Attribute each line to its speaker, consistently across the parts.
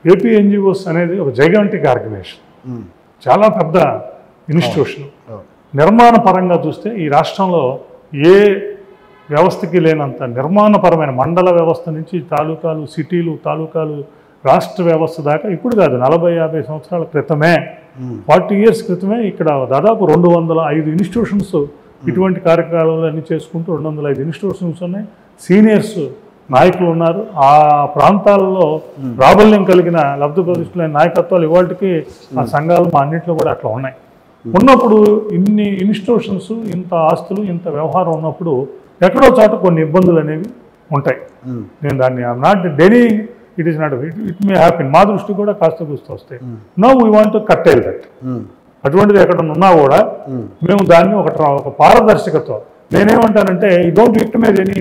Speaker 1: AP NGOs అనేది ఒక gigantic organisation, చాలా పెద్ద ఇన్స్టిట్యూషన్. నిర్మాణ పరంగా చూస్తే ఈ రాష్ట్రంలో ఏ వ్యవస్థకి లేనంత నిర్మాణపరమైన మండల వ్యవస్థ నుంచి తాలూకాలు, సిటీలు, తాలూకాలు, రాష్ట్ర వ్యవస్థ దాకా ఇప్పుడు కాదు 40-50 సంవత్సరాల క్రితమే, 40 years క్రితమే ఇక్కడ దాదాపు 205 ఇన్స్టిట్యూషన్స్ ఇటువంటి కార్యక్రమాలన్నీ చేసుకుంటూ 205 ఇన్స్టిట్యూషన్స్ ఉన్నాయి. సీనియర్స్ నాయకులు ఉన్నారు. ఆ ప్రాంతాల్లో ప్రాబల్యం కలిగిన లబ్ధిప్రతిష్ఠులైన నాయకత్వాలు ఇవాళకి ఆ సంఘాలు మా అన్నింటిలో కూడా అట్లా ఉన్నాయి. ఉన్నప్పుడు ఇన్ని ఇన్స్టిట్యూషన్స్, ఇంత ఆస్తులు, ఇంత వ్యవహారం ఉన్నప్పుడు ఎక్కడో చోట కొన్ని ఇబ్బందులు అనేవి ఉంటాయి. నేను దాన్ని I'm not denying, it is not, it may happen. మా దృష్టి కూడా కాస్త కూస్త వస్తాయి. No we want to curtail that. అటువంటిది ఎక్కడ ఉన్నా కూడా మేము దాన్ని ఒక పారదర్శకత, నేనేమంటానంటే ఈ డోంట్ విక్టిమైజ్ ఎనీ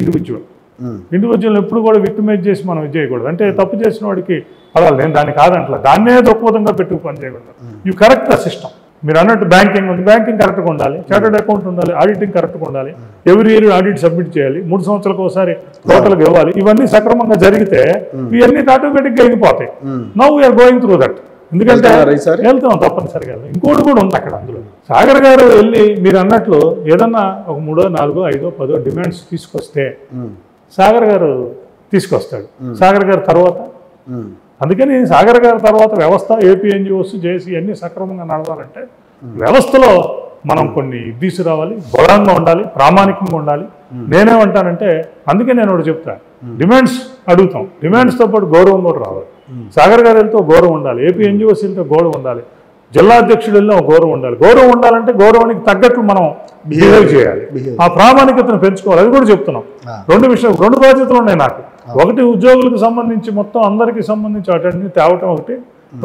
Speaker 1: ఇండివిజువల్ ఎప్పుడు కూడా విక్టిమైజ్ చేసి మనం చేయకూడదు. అంటే తప్పు చేసిన వాడికి పడాలి, నేను దాన్ని కాదంటలా, దాన్నే దొక్కుతంగా పెట్టుకు పని చేయకూడదు. You correct the system. మీరు అన్నట్టు బ్యాంకింగ్ ఉంది, బ్యాంకింగ్ కరెక్ట్గా ఉండాలి, చార్టర్డ్ అకౌంట్ ఉండాలి, ఆడిటింగ్ కరెక్ట్గా ఉండాలి, ఎవ్రీ ఇయర్ ఆడిట్ సబ్మిట్ చేయాలి, 3 సంవత్సరాలకు ఒకసారి టోటల్గా ఇవ్వాలి. ఇవన్నీ సక్రమంగా జరిగితే ఇవన్నీ ఆటోమేటిక్గా వెళ్ళిపోతాయి. Now we are going through that. ఎందుకంటే వెళ్తాం తప్పనిసరిగా. ఇంకోటి కూడా ఉంది అక్కడ. అందులో సాగర్ గారు వెళ్ళి మీరు అన్నట్లు ఏదన్నా ఒక 3, 4, 5, 10 డిమాండ్స్ తీసుకొస్తే సాగర్ గారు తీసుకొస్తాడు. సాగర్ గారు తర్వాత, అందుకని సాగర్ గారి తర్వాత వ్యవస్థ, ఏపీ ఎన్జిఓస్, జేసీ అన్నీ సక్రమంగా నడవాలంటే వ్యవస్థలో మనం కొన్ని తీసుకురావాలి, బలంగా ఉండాలి, ప్రామాణికంగా ఉండాలి. నేనేమంటానంటే అందుకే నేను ఒకటి చెప్తాను, డిమాండ్స్ అడుగుతాం, డిమాండ్స్తో పాటు గౌరవం కూడా రావాలి. సాగర్ గారు వెళ్తే గౌరవం ఉండాలి, ఏపీ ఎన్జిఓస్ వెళ్తే గౌరవం ఉండాలి, జిల్లా అధ్యక్షుడు వెళ్ళినా గౌరవం ఉండాలి. గౌరవం ఉండాలంటే గౌరవానికి తగ్గట్లు మనం బిహేవ్ చేయాలి, ఆ ప్రామాణికతను పెంచుకోవాలి. అది కూడా చెప్తున్నాం. 2 బాధ్యతలు ఉన్నాయి నాకు. ఒకటి ఉద్యోగులకు సంబంధించి మొత్తం అందరికీ సంబంధించి వాటిని తేవటం ఒకటి,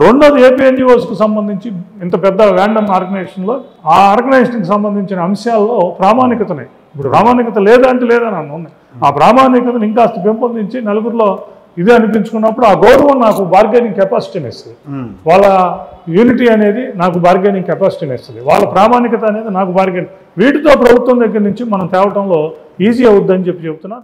Speaker 1: రెండోది ఏపీ ఎన్జిఓస్కి సంబంధించి ఇంత పెద్ద ర్యాండమ్ ఆర్గనైజేషన్లో ఆ ఆర్గనైజేషన్కి సంబంధించిన అంశాల్లో ప్రామాణికతనే. ఇప్పుడు ప్రామాణికత లేదా అంటే లేదని అన్న, ఆ ప్రామాణికతను ఇంకా పెంపొందించి నలుగురిలో ఇదే అనిపించుకున్నప్పుడు ఆ గౌరవం నాకు బార్గెనింగ్ కెపాసిటీని ఇస్తుంది. వాళ్ళ యూనిటీ అనేది నాకు బార్గెనింగ్ కెపాసిటీని ఇస్తుంది, వాళ్ళ ప్రామాణికత అనేది నాకు బార్గెనింగ్. వీటితో ప్రభుత్వం దగ్గర నుంచి మనం తేవటంలో ఈజీ అవుద్దని చెప్తున్నాను.